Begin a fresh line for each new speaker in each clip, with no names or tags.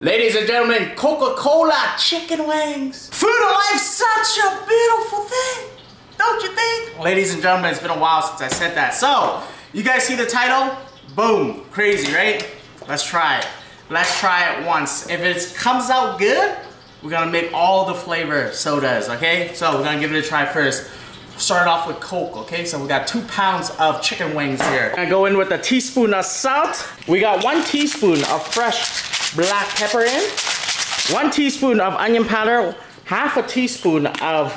Ladies and gentlemen, Coca-Cola chicken wings. Food of life, such a beautiful thing, don't you think? Ladies and gentlemen, it's been a while since I said that. So, you guys see the title? Boom, crazy, right? Let's try it. Let's try it once. If it comes out good, we're gonna make all the flavor sodas, okay? So we're gonna give it a try first. Start off with Coke, okay? So we got 2 pounds of chicken wings here. I'm gonna go in with a teaspoon of salt. We got 1 teaspoon of fresh black pepper in, 1 teaspoon of onion powder, half a teaspoon of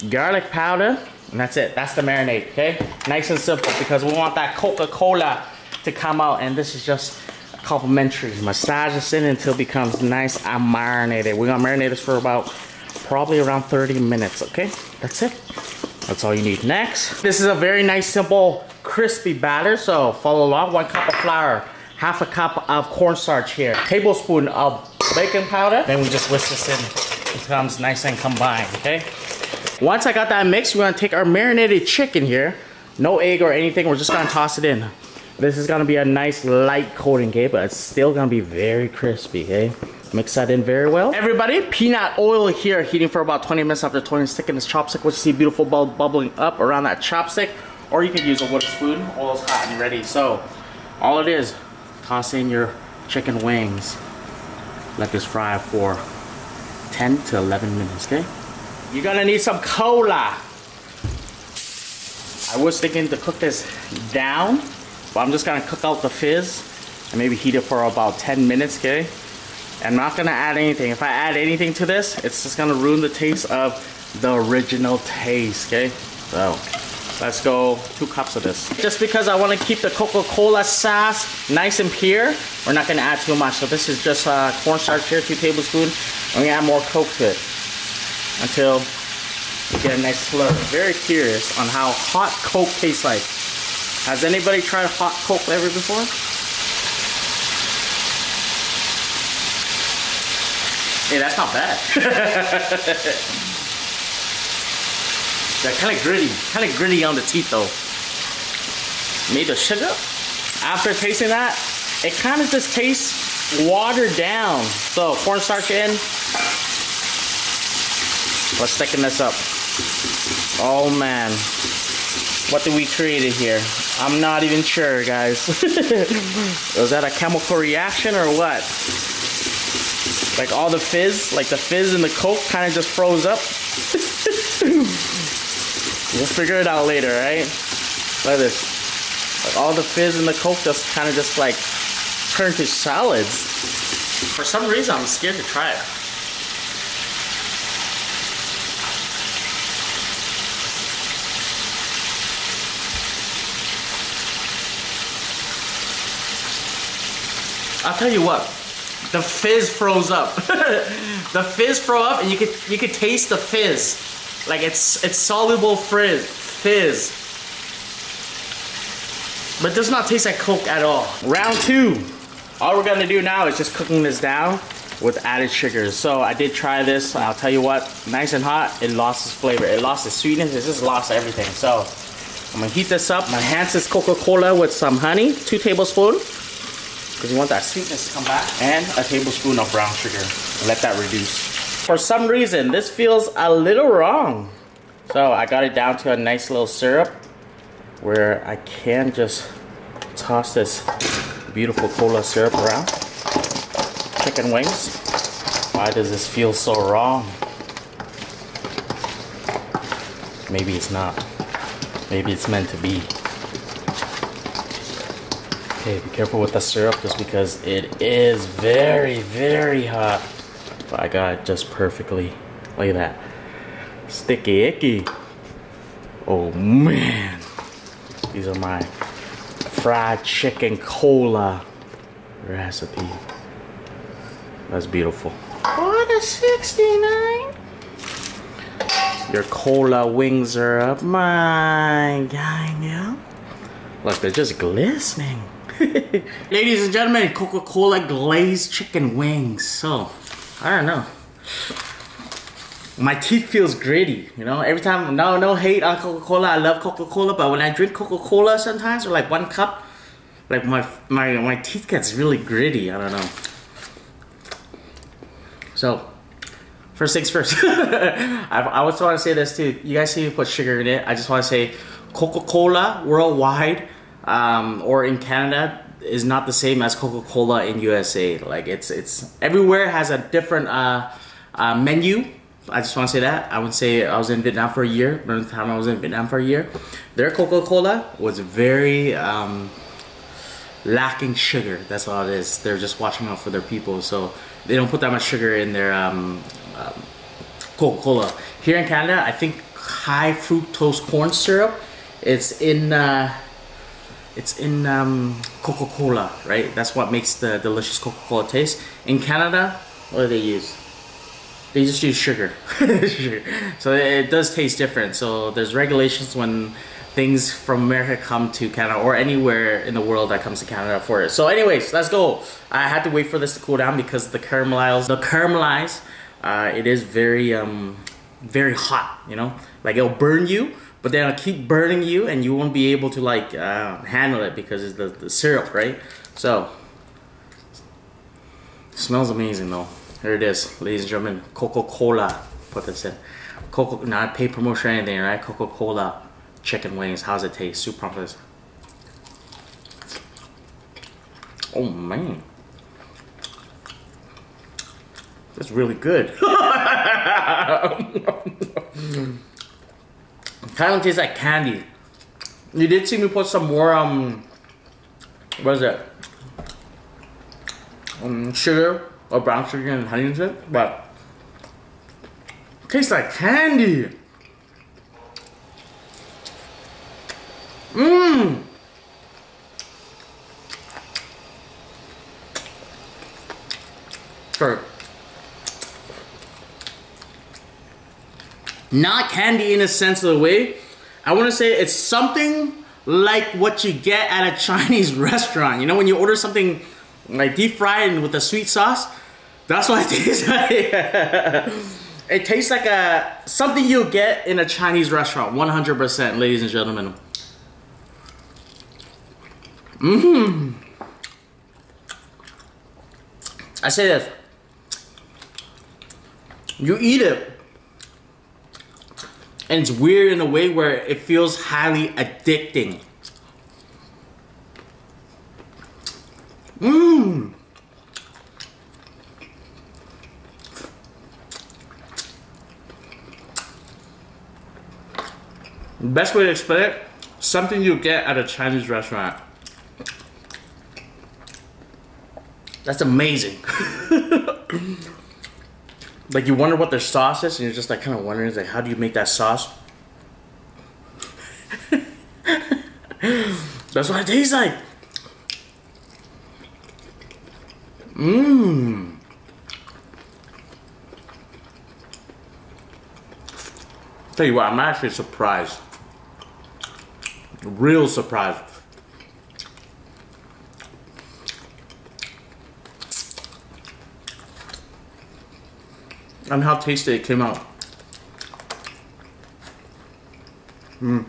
garlic powder, and that's it. That's the marinade, okay? Nice and simple because we want that Coca-Cola to come out, and this is just complimentary. Massage this in until it becomes nice and marinated. We're gonna marinate this for about probably around 30 minutes, okay? That's it. That's all you need. Next, this is a very nice, simple, crispy batter, so follow along. 1 cup of flour, half a cup of cornstarch here, tablespoon of baking powder. Then we just whisk this in. It becomes nice and combined, okay? Once I got that mixed, we're gonna take our marinated chicken here. No egg or anything, we're just gonna toss it in. This is gonna be a nice light coating, okay? But it's still gonna be very crispy, okay? Mix that in very well. Everybody, peanut oil here, heating for about 20 minutes after tossing stick in this chopstick, which you see beautiful bubbling up around that chopstick. Or you could use a wooden spoon. Oil's hot and ready. So, all it is, toss in your chicken wings. Let this fry for 10 to 11 minutes, okay? You're gonna need some cola. I was thinking to cook this down, but I'm just gonna cook out the fizz and maybe heat it for about 10 minutes, okay? I'm not gonna add anything. If I add anything to this, it's just gonna ruin the taste of the original taste, okay? So, let's go 2 cups of this. Just because I wanna keep the Coca-Cola sauce nice and pure, we're not gonna add too much. So this is just cornstarch here, 2 tablespoons. I'm gonna add more Coke to it until you get a nice slurp. Very curious on how hot Coke tastes like. Has anybody tried hot Coke flavor before? Hey, that's not bad. They're kind of gritty on the teeth though. Made of sugar. After tasting that, it kind of just tastes watered down. So cornstarch in. Let's thicken this up. Oh man, what did we create here? I'm not even sure, guys. Was that a chemical reaction or what? Like all the fizz, like the fizz in the Coke kind of just froze up. We'll figure it out later, right? Look at this. Like all the fizz in the Coke just kind of just like turned to solids. For some reason, I'm scared to try it. I'll tell you what. The fizz froze up. The fizz froze up, and you could taste the fizz. Like it's soluble fizz. But it does not taste like Coke at all. Round 2. All we're gonna do now is just cooking this down with added sugars. So I did try this. I'll tell you what, nice and hot, it lost its flavor. It lost its sweetness. It just lost everything. So I'm gonna heat this up. Enhance this Coca-Cola with some honey, 2 tablespoons. Because you want that sweetness to come back. And a tablespoon of brown sugar. Let that reduce. For some reason, this feels a little wrong. So I got it down to a nice little syrup where I can just toss this beautiful cola syrup around. Chicken wings. Why does this feel so wrong? Maybe it's not. Maybe it's meant to be. Okay, be careful with the syrup just because it is very, very hot. But I got it just perfectly. Look at that. Sticky icky. Oh man. These are my fried chicken cola recipe. That's beautiful. $1.69. Your cola wings are up my guy now. Look, they're just glistening. Ladies and gentlemen, Coca-Cola glazed chicken wings. So, I don't know. My teeth feels gritty, you know? Every time, no hate on Coca-Cola. I love Coca-Cola, but when I drink Coca-Cola sometimes, or like 1 cup, like my teeth gets really gritty. I don't know. So, first things first. I also want to say this too. You guys see me put sugar in it. I just want to say Coca-Cola worldwide or in Canada is not the same as Coca-Cola in USA. Like it's everywhere has a different menu. I just want to say that. I would say I was in Vietnam for a year. Remember the time I was in Vietnam for a year? Their Coca-Cola was very lacking sugar. That's all it is. They're just watching out for their people, so they don't put that much sugar in their Coca-Cola. Here in Canada, I think high fructose corn syrup. It's in Coca-Cola, right? That's what makes the delicious Coca-Cola taste. In Canada, what do they use? They just use sugar. Sugar. So it does taste different. So there's regulations when things from America come to Canada or anywhere in the world that comes to Canada for it. So anyways, let's go. I had to wait for this to cool down because the caramelize, it is very very hot, you know? Like it'll burn you, but then it'll keep burning you and you won't be able to like handle it because it's the syrup, right? So it smells amazing though. Here it is, ladies and gentlemen, Coca-Cola. Put this in. Not paid promotion or anything, right? Coca-Cola chicken wings. How's it taste? Super promise. Oh man, that's really good. Kind of tastes like candy. You did see me put some more what is it? Sugar or brown sugar and honey and shit, but it tastes like candy. Mmm. Sorry. Not candy in a sense of the way. I want to say it's something like what you get at a Chinese restaurant. You know when you order something like deep fried and with a sweet sauce? That's what it tastes like. It tastes like something you'll get in a Chinese restaurant. 100%, ladies and gentlemen. Mmm. I say this. You eat it, and it's weird in a way where it feels highly addicting. Mmm. The best way to explain it, something you get at a Chinese restaurant. That's amazing. Like you wonder what their sauce is, and you're just like kind of wondering, like, how do you make that sauce? That's what it tastes like. Mmm. Tell you what, I'm actually surprised. Real surprised. And how tasty it came out. Mmm.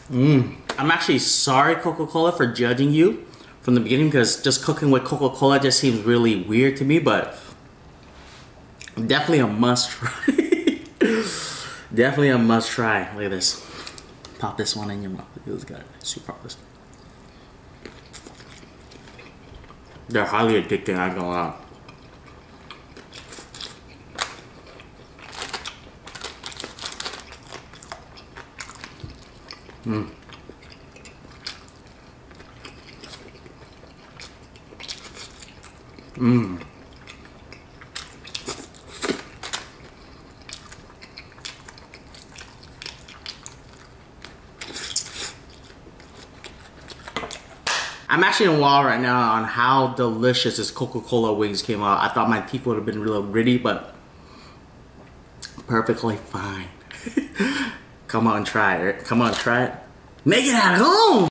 Mmm. I'm actually sorry, Coca-Cola, for judging you from the beginning, because just cooking with Coca-Cola just seems really weird to me, but definitely a must try. Definitely a must try. Look at this. Pop this one in your mouth. Look at this guy. Super pop this. They're highly addicting, I'm gonna lie. Mmm. Mmm. I'm actually in awe right now on how delicious this Coca-Cola wings came out. I thought my teeth would have been real gritty, but perfectly fine. Come on, try it. Come on, try it. Make it at home!